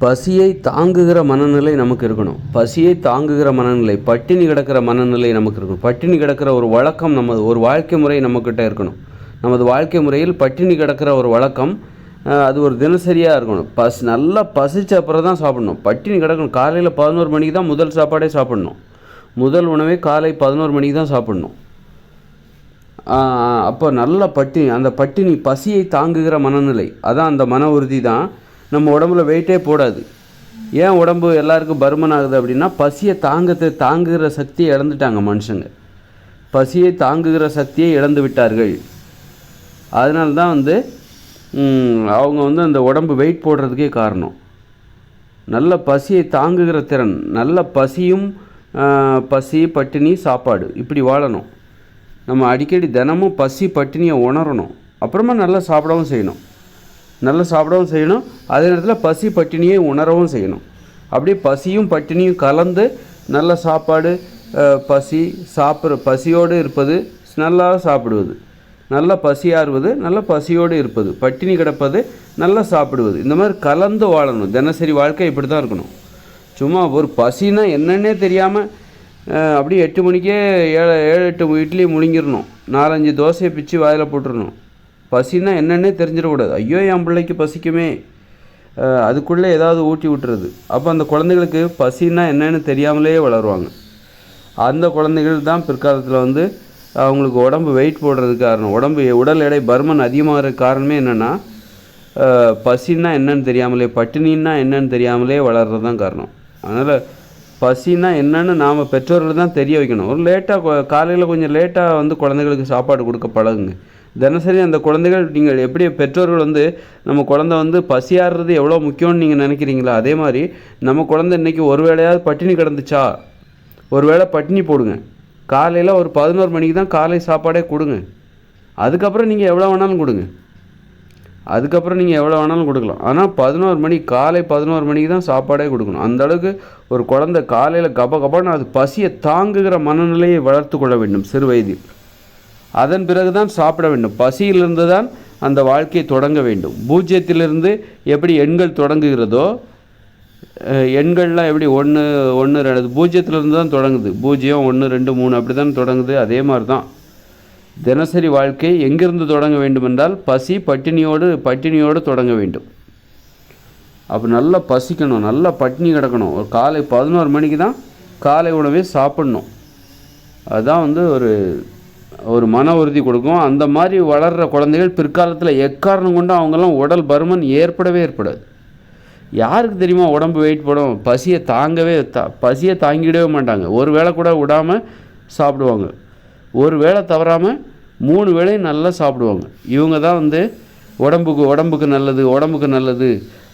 பசியை தாங்குகிற மனநிலை நமக்கு இருக்கணும். பசியை தாங்குகிற மனநிலை, பட்டினி கிடக்கிற மனநிலை நமக்கு இருக்கணும். பட்டினி கிடக்கிற ஒரு வழக்கம் ஒரு வாழ்க்கை முறை நம்மக்கிட்ட இருக்கணும். நமது வாழ்க்கை முறையில் பட்டினி கிடக்கிற ஒரு வழக்கம், அது ஒரு தினசரியாக இருக்கணும். நல்லா பசிச்ச அப்புறம் தான் சாப்பிடணும். பட்டினி கிடக்கணும். காலையில் 11 மணிக்கு தான் முதல் சாப்பாடே சாப்பிடணும். முதல் உணவே காலை 11 மணிக்கு தான் சாப்பிடணும். அப்போ நல்ல அந்த பட்டினி பசியை தாங்குகிற மனநிலை, அதான் அந்த மன உறுதி தான் நம்ம உடம்புல வெயிட்டே போடாது. ஏன் உடம்பு எல்லாருக்கும் பருமன் ஆகுது அப்படின்னா, பசியை தாங்குகிற சக்தியை இழந்துட்டாங்க மனுஷங்க. பசியை தாங்குகிற சக்தியை இழந்து விட்டார்கள். அதனால தான் அவங்க அந்த உடம்பு வெயிட் போடுறதுக்கே காரணம். நல்ல பசியை தாங்குகிற திறன், நல்ல பசி பட்டினி சாப்பாடு இப்படி வாழணும். நம்ம அடிக்கடி தினமும் பசி பட்டினியை உணரணும். அப்புறமா நல்லா சாப்பிடவும் செய்யணும். அதே நேரத்தில் பசி பட்டினியை உணரவும் செய்யணும். அப்படியே பசியும் பட்டினியும் கலந்து நல்ல சாப்பாடு, பசியோடு இருப்பது, நல்லா சாப்பிடுவது, நல்ல பசியாறுவது, நல்ல பசியோடு இருப்பது, பட்டினி கிடப்பது, நல்லா சாப்பிடுவது, இந்த மாதிரி கலந்து வாழணும். தினசரி வாழ்க்கை இப்படி தான் இருக்கணும். சும்மா ஒரு பசினா என்னன்னே தெரியாமல் அப்படியே 8 மணிக்கே 7-8 இட்லி முழுங்கிடணும், 4-5 தோசையை பிச்சு வாயில் போட்டுடணும். பசின்னா என்னன்னே தெரிஞ்சிடக்கூடாது. ஐயோ என் பிள்ளைக்கு பசிக்குமே, அதுக்குள்ளே ஏதாவது ஊட்டி விட்டுறது. அப்போ அந்த குழந்தைகளுக்கு பசின்னா என்னன்னு தெரியாமலே வளருவாங்க. அந்த குழந்தைகள் தான் பிற்காலத்தில் அவங்களுக்கு உடம்பு வெயிட் போடுறதுக்கு காரணம். உடல் எடை பருமன் அதிகமாகிற காரணமே என்னென்னா, பசின்னா என்னன்னு தெரியாமலே, பட்டினின்னா என்னன்னு தெரியாமலே வளர்கிறது தான் காரணம். அதனால் பசின்னா என்னன்னு நாம் பெற்றோர்கள் தான் தெரிய வைக்கணும். காலையில் கொஞ்சம் லேட்டாக குழந்தைகளுக்கு சாப்பாடு கொடுக்க பழகுங்க. தினசரி அந்த குழந்தைகள், நீங்கள் எப்படி பெற்றோர்கள் நம்ம குழந்தை பசியாடுறது எவ்வளோ முக்கியம்னு நீங்கள் நினைக்கிறீங்களா, அதே மாதிரி நம்ம குழந்தை இன்றைக்கி ஒரு வேளையாவது பட்டினி கிடந்துச்சா, ஒரு வேளை பட்டினி போடுங்க. காலையில் ஒரு 11 மணிக்கு தான் காலை சாப்பாடே கொடுங்க. அதுக்கப்புறம் நீங்கள் எவ்வளோ வேணாலும் கொடுக்கலாம். ஆனால் காலை 11 மணிக்கு தான் சாப்பாடே கொடுக்கணும். அந்தளவுக்கு ஒரு குழந்தை காலையில் கபகபான்னு அது பசியை தாங்குகிற மனநிலையை வளர்த்து கொள்ள வேண்டும் சிறு வயதில். அதன் பிறகு தான் சாப்பிட வேண்டும். பசியிலிருந்து தான் அந்த வாழ்க்கையை தொடங்க வேண்டும். பூஜ்ஜியத்திலிருந்து எப்படி எண்கள் தொடங்குகிறதோ, எண்கள்லாம் எப்படி 1 1 2 பூஜ்ஜியத்திலிருந்து தான் தொடங்குது. 0 1 2 3 அப்படி தான் தொடங்குது. அதே மாதிரி தான் தினசரி வாழ்க்கை எங்கிருந்து தொடங்க வேண்டுமென்றால் பட்டினியோடு தொடங்க வேண்டும். அப்போ நல்லா பசிக்கணும், நல்லா பட்டினி கிடக்கணும். ஒரு காலை 11 மணிக்கு தான் காலை உணவே சாப்பிடணும். அதுதான் ஒரு மன உறுதி கொடுக்கும். அந்த மாதிரி வளர்கிற குழந்தைகள் பிற்காலத்தில் எக்காரணம் கொண்டு அவங்கெல்லாம் உடல் பருமன் ஏற்படாது. யாருக்கு தெரியுமா உடம்பு வெயிட் போடும்? பசியை தாங்கிடவே மாட்டாங்க. ஒரு வேளை கூட விடாமல் சாப்பிடுவாங்க. ஒரு வேளை தவறாமல் 3 வேளையும் நல்லா சாப்பிடுவாங்க. இவங்க தான் உடம்புக்கு நல்லது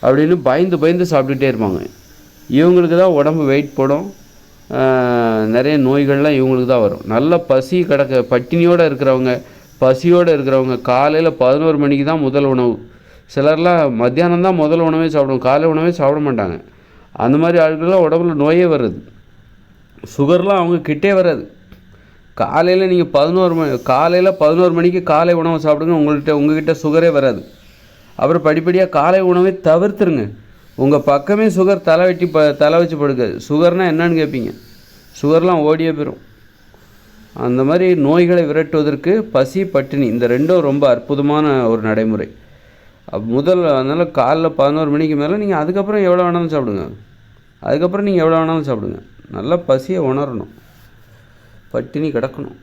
அப்படின்னு பயந்து சாப்பிட்டுட்டே இருப்பாங்க. இவங்களுக்கு தான் உடம்பு வெயிட் போடும். நிறைய நோய்கள்லாம் இவங்களுக்கு தான் வரும். நல்ல பட்டினியோடு இருக்கிறவங்க காலையில் 11 மணிக்கு தான் முதல் உணவு. சிலர்லாம் மத்தியானம் தான் முதல் உணவே சாப்பிடுவோம், காலை உணவே சாப்பிட மாட்டாங்க. அந்த மாதிரி ஆட்கள்லாம் உடம்புல நோயே வருது. சுகர்லாம் அவங்க கிட்டே வராது. காலையில் நீங்கள் 11 மணிக்கு காலை உணவை சாப்பிடுங்க, உங்கள்கிட்ட சுகரே வராது. அப்புறம் படிப்படியாக காலை உணவை தவிர்த்துருங்க. உங்கள் பக்கமே சுகர் தலை வச்சு படுக்காது. சுகர்னால் என்னன்னு கேட்பீங்க? சுகர்லாம் ஓடியே போயிடும். அந்த மாதிரி நோய்களை விரட்டுவதற்கு பசி பட்டினி இந்த ரெண்டும் ரொம்ப அற்புதமான ஒரு நடைமுறை. அதனால் காலைல 11 மணிக்கு மேலே நீங்கள் அதுக்கப்புறம் எவ்வளோ வேணாலும் சாப்பிடுங்க. நல்லா பசியை உணரணும், பட்டினி கிடக்கணும்.